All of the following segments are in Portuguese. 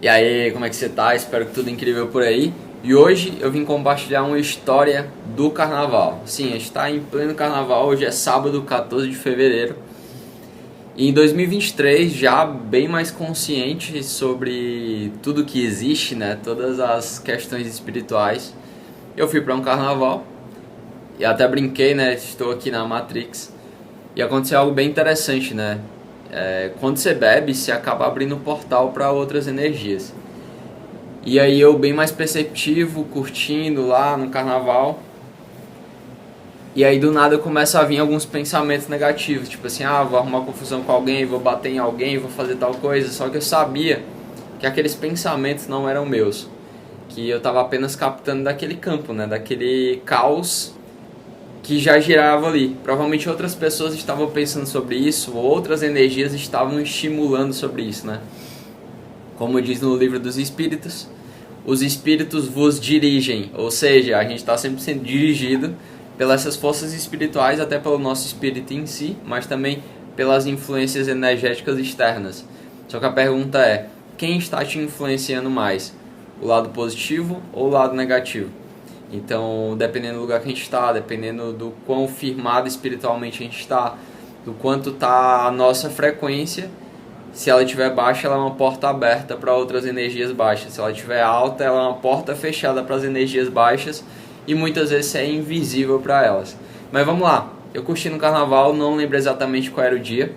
E aí, como é que você tá? Espero que tudo incrível por aí. E hoje eu vim compartilhar uma história do carnaval. Sim, a gente está em pleno carnaval, hoje é sábado, 14 de fevereiro. E em 2023, já bem mais consciente sobre tudo que existe, né? Todas as questões espirituais. Eu fui para um carnaval e até brinquei, né? Estou aqui na Matrix. E aconteceu algo bem interessante, né? Quando você bebe, você acaba abrindo um portal para outras energias. E aí eu bem mais perceptivo, curtindo lá no carnaval. E aí do nada começa a vir alguns pensamentos negativos, tipo assim, vou arrumar confusão com alguém, vou bater em alguém, vou fazer tal coisa. Só que eu sabia que aqueles pensamentos não eram meus, que eu estava apenas captando daquele campo, né, daquele caos que já girava ali. Provavelmente outras pessoas estavam pensando sobre isso, ou outras energias estavam estimulando sobre isso, né? Como diz no livro dos Espíritos, os Espíritos vos dirigem, ou seja, a gente está sempre sendo dirigido pelas essas forças espirituais, até pelo nosso espírito em si, mas também pelas influências energéticas externas. Só que a pergunta é, quem está te influenciando mais? O lado positivo ou o lado negativo? Então, dependendo do lugar que a gente está, dependendo do quão firmado espiritualmente a gente está, do quanto está a nossa frequência, se ela estiver baixa, ela é uma porta aberta para outras energias baixas. Se ela estiver alta, ela é uma porta fechada para as energias baixas e muitas vezes é invisível para elas. Mas vamos lá, eu curti no carnaval, não lembro exatamente qual era o dia,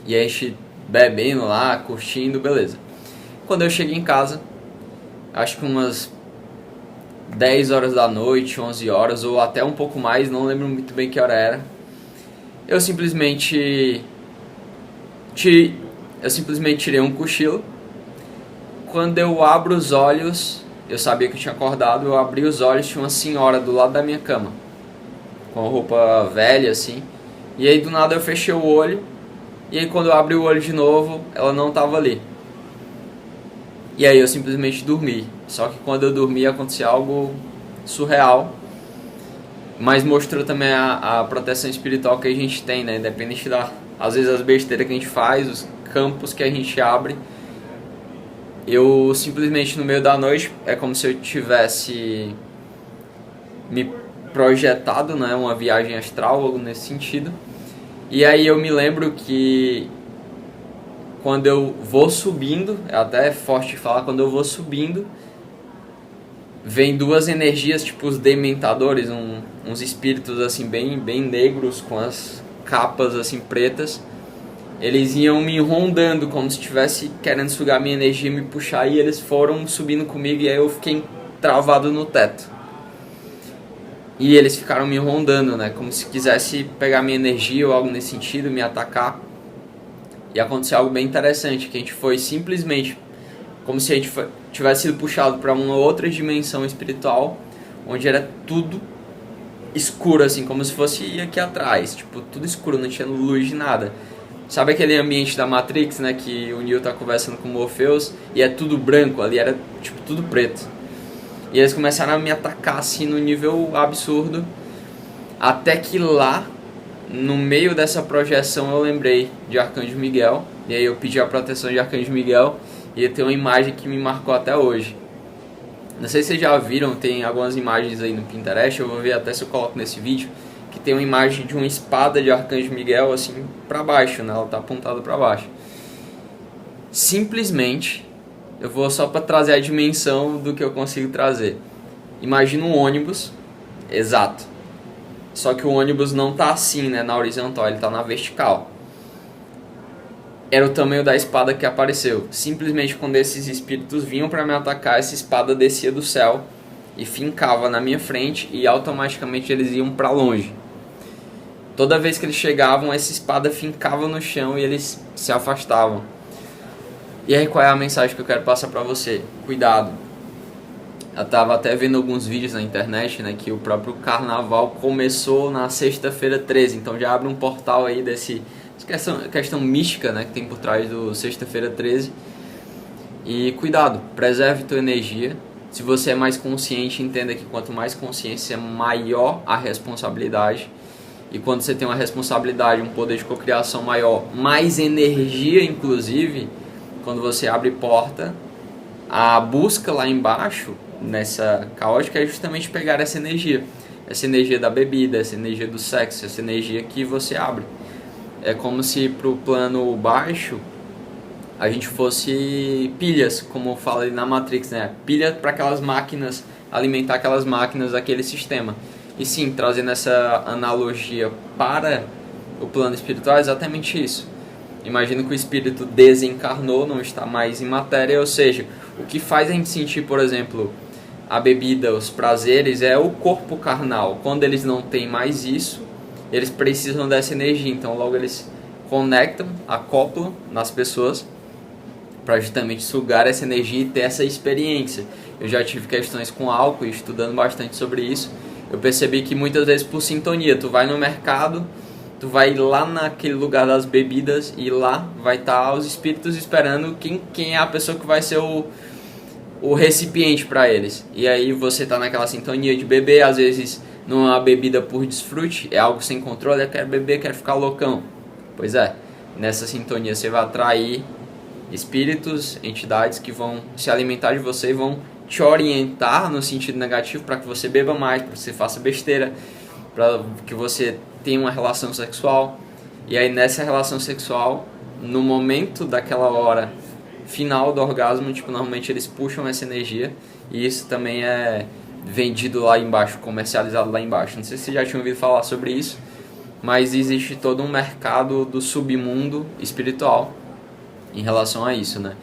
e a gente bebendo lá, curtindo, beleza. Quando eu cheguei em casa, acho que umas 10 horas da noite, 11 horas, ou até um pouco mais, não lembro muito bem que hora era, eu simplesmente tirei um cochilo. Quando eu abro os olhos, eu sabia que eu tinha acordado, eu abri os olhos, tinha uma senhora do lado da minha cama, com roupa velha assim, e aí do nada eu fechei o olho, e aí quando eu abri o olho de novo, ela não estava ali. E aí eu simplesmente dormi. Só que quando eu dormi aconteceu algo surreal, mas mostrou também a proteção espiritual que a gente tem, né? Independente às vezes as besteiras que a gente faz, os campos que a gente abre. Eu simplesmente no meio da noite, é como se eu tivesse me projetado, né? Uma viagem astral, algo nesse sentido. E aí eu me lembro que quando eu vou subindo, é até forte falar, quando eu vou subindo, vem duas energias, tipo os dementadores, uns espíritos assim bem negros, com as capas assim pretas. Eles iam me rondando como se estivesse querendo sugar minha energia e me puxar, e eles foram subindo comigo, e aí eu fiquei travado no teto. E eles ficaram me rondando, né, como se quisesse pegar minha energia ou algo nesse sentido, me atacar. E aconteceu algo bem interessante, que a gente foi simplesmente como se a gente tivesse sido puxado para uma outra dimensão espiritual, onde era tudo escuro, assim, como se fosse aqui atrás, tipo, tudo escuro, não tinha luz de nada. Sabe aquele ambiente da Matrix, né, que o Neo tá conversando com o Morpheus e é tudo branco, ali era tipo tudo preto. E eles começaram a me atacar assim no nível absurdo, até que lá no meio dessa projeção eu lembrei de Arcanjo Miguel, e aí eu pedi a proteção de Arcanjo Miguel, e tem uma imagem que me marcou até hoje. Não sei se vocês já viram, tem algumas imagens aí no Pinterest, eu vou ver até se eu coloco nesse vídeo, que tem uma imagem de uma espada de Arcanjo Miguel assim pra baixo, né? Ela tá apontada pra baixo. Simplesmente, eu vou só para trazer a dimensão do que eu consigo trazer. Imagina um ônibus, exato. Só que o ônibus não tá assim, né, na horizontal, ele tá na vertical. Era o tamanho da espada que apareceu. Simplesmente quando esses espíritos vinham para me atacar, essa espada descia do céu e fincava na minha frente, e automaticamente eles iam para longe. Toda vez que eles chegavam, essa espada fincava no chão e eles se afastavam. E aí qual é a mensagem que eu quero passar para você? Cuidado. Eu tava até vendo alguns vídeos na internet, né, que o próprio carnaval começou na sexta-feira 13, então já abre um portal aí dessa questão mística, né, que tem por trás do sexta-feira 13. E cuidado, preserve tua energia. Se você é mais consciente, entenda que quanto mais consciência, maior a responsabilidade. E quando você tem uma responsabilidade, um poder de cocriação maior, mais energia, inclusive, quando você abre porta, a busca lá embaixo, nessa caótica, é justamente pegar essa energia da bebida, essa energia do sexo, essa energia que você abre. É como se pro plano baixo a gente fosse pilhas, como fala ali na Matrix, né? Pilha para aquelas máquinas, alimentar aquelas máquinas daquele sistema. E sim, trazendo essa analogia para o plano espiritual, é exatamente isso. Imagina que o espírito desencarnou, não está mais em matéria, ou seja, o que faz a gente sentir, por exemplo, a bebida, os prazeres, é o corpo carnal. Quando eles não têm mais isso, eles precisam dessa energia, então logo eles conectam, acoplam nas pessoas para justamente sugar essa energia e ter essa experiência. Eu já tive questões com álcool, estudando bastante sobre isso. Eu percebi que muitas vezes por sintonia, tu vai no mercado, tu vai lá naquele lugar das bebidas e lá vai estar os espíritos esperando quem é a pessoa que vai ser o recipiente para eles. E aí você tá naquela sintonia de beber, às vezes não é uma bebida por desfrute, é algo sem controle, eu quero beber, quero ficar loucão. Pois é, nessa sintonia você vai atrair espíritos, entidades que vão se alimentar de você e vão te orientar no sentido negativo para que você beba mais, para que você faça besteira, para que você tenha uma relação sexual. E aí nessa relação sexual, no momento daquela hora final do orgasmo, tipo, normalmente eles puxam essa energia, e isso também é vendido lá embaixo, comercializado lá embaixo. Não sei se você já tinha ouvido falar sobre isso, mas existe todo um mercado do submundo espiritual em relação a isso, né?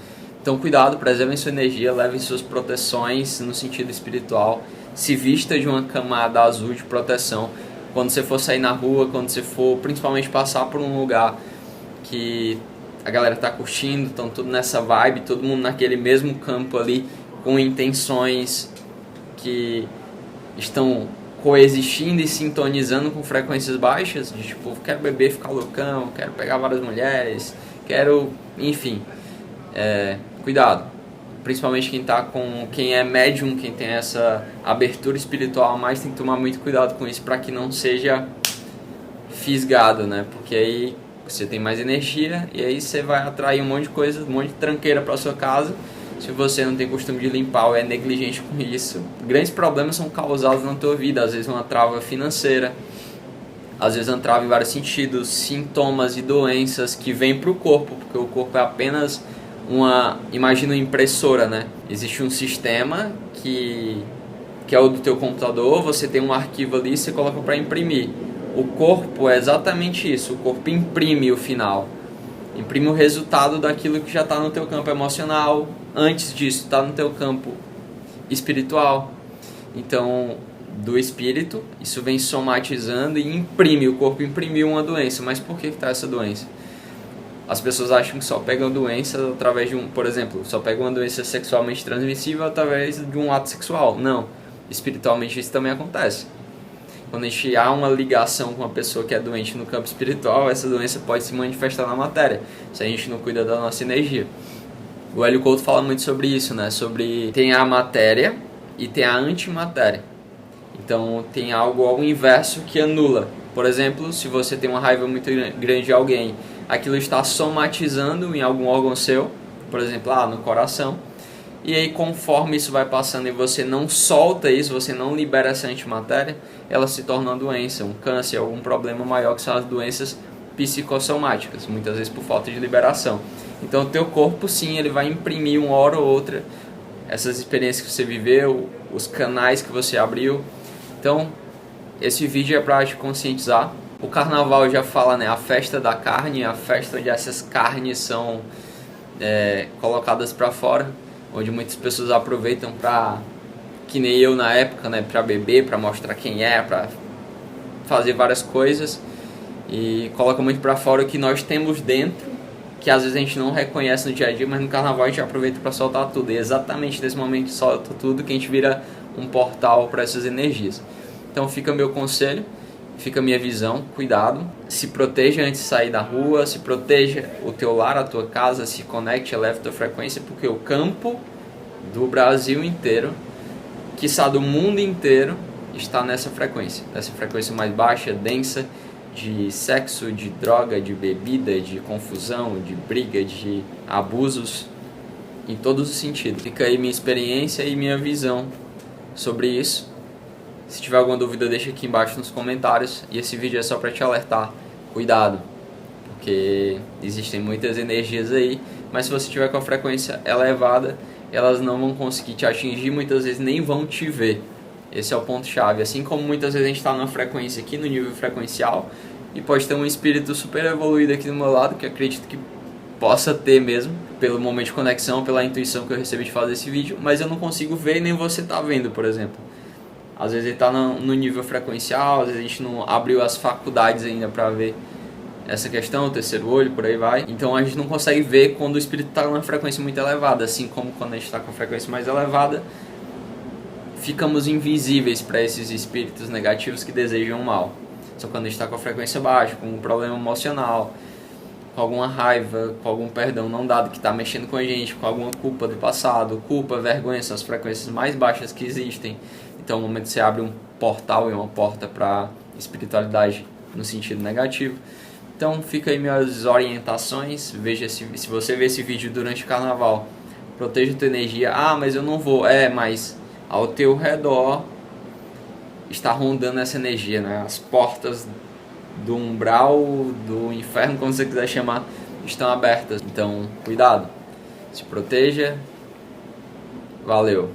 Então cuidado, preservem sua energia, levem suas proteções no sentido espiritual, se vista de uma camada azul de proteção quando você for sair na rua, quando você for principalmente passar por um lugar que a galera tá curtindo, estão tudo nessa vibe, todo mundo naquele mesmo campo ali, com intenções que estão coexistindo e sintonizando com frequências baixas, de tipo, quero beber, ficar loucão, quero pegar várias mulheres, quero, enfim, cuidado, principalmente quem é médium, quem tem essa abertura espiritual a mais, tem que tomar muito cuidado com isso para que não seja fisgado, né? Porque aí você tem mais energia e aí você vai atrair um monte de coisa, um monte de tranqueira para sua casa. Se você não tem costume de limpar ou é negligente com isso, grandes problemas são causados na tua vida. Às vezes uma trava financeira, às vezes uma trava em vários sentidos, sintomas e doenças que vêm para o corpo, porque o corpo é apenas imagina uma impressora, né? Existe um sistema que é o do teu computador, você tem um arquivo ali e você coloca para imprimir. O corpo é exatamente isso, o corpo imprime o final, imprime o resultado daquilo que já está no teu campo emocional, antes disso está no teu campo espiritual. Então, do espírito, isso vem somatizando e imprime, o corpo imprimiu uma doença. Mas por que está essa doença? As pessoas acham que só pegam doença através de por exemplo, só pegam uma doença sexualmente transmissível através de um ato sexual. Não, espiritualmente isso também acontece. Quando a gente há uma ligação com uma pessoa que é doente no campo espiritual, essa doença pode se manifestar na matéria, se a gente não cuida da nossa energia. O Hélio Couto fala muito sobre isso, né? Sobre tem a matéria e tem a antimatéria. Então tem algo ao inverso que anula. Por exemplo, se você tem uma raiva muito grande de alguém, aquilo está somatizando em algum órgão seu, por exemplo, no coração. E aí conforme isso vai passando e você não solta isso, você não libera essa antimatéria, ela se torna uma doença, um câncer, algum problema maior, que são as doenças psicossomáticas, muitas vezes por falta de liberação. Então o teu corpo sim, ele vai imprimir uma hora ou outra essas experiências que você viveu, os canais que você abriu. Então esse vídeo é para te conscientizar. O carnaval já fala, né, a festa da carne, a festa onde essas carnes são colocadas para fora, onde muitas pessoas aproveitam para, que nem eu na época, né, para beber, para mostrar quem é, para fazer várias coisas, e coloca muito para fora o que nós temos dentro, que às vezes a gente não reconhece no dia a dia, mas no carnaval a gente aproveita para soltar tudo, e exatamente nesse momento que solta tudo que a gente vira um portal para essas energias. Então fica meu conselho, fica a minha visão, cuidado, se proteja antes de sair da rua, se proteja o teu lar, a tua casa, se conecte, eleve a tua frequência, porque o campo do Brasil inteiro, quiçá do mundo inteiro, está nessa frequência mais baixa, densa, de sexo, de droga, de bebida, de confusão, de briga, de abusos. em todos os sentidos. Fica aí minha experiência e minha visão sobre isso. Se tiver alguma dúvida, deixa aqui embaixo nos comentários. E esse vídeo é só para te alertar. Cuidado, porque existem muitas energias aí, mas se você tiver com a frequência elevada, elas não vão conseguir te atingir, muitas vezes nem vão te ver. Esse é o ponto chave. Assim como muitas vezes a gente está numa frequência aqui, no nível frequencial, e pode ter um espírito super evoluído aqui do meu lado, que acredito que possa ter mesmo, pelo momento de conexão, pela intuição que eu recebi de fazer esse vídeo, mas eu não consigo ver e nem você está vendo, por exemplo. Às vezes ele está no nível frequencial, às vezes a gente não abriu as faculdades ainda para ver essa questão, o terceiro olho, por aí vai. Então a gente não consegue ver quando o espírito está numa frequência muito elevada, assim como quando a gente está com a frequência mais elevada, ficamos invisíveis para esses espíritos negativos que desejam mal. Só quando a gente está com a frequência baixa, com um problema emocional, com alguma raiva, com algum perdão não dado que está mexendo com a gente, com alguma culpa do passado, culpa, vergonha, são as frequências mais baixas que existem. Então, no momento que você abre um portal e uma porta para espiritualidade no sentido negativo. Então, fica aí minhas orientações. Veja se você vê esse vídeo durante o carnaval, proteja a tua energia. Ah, mas eu não vou. Mas ao teu redor está rondando essa energia, né? As portas do umbral, do inferno, como você quiser chamar, estão abertas. Então, cuidado. Se proteja. Valeu.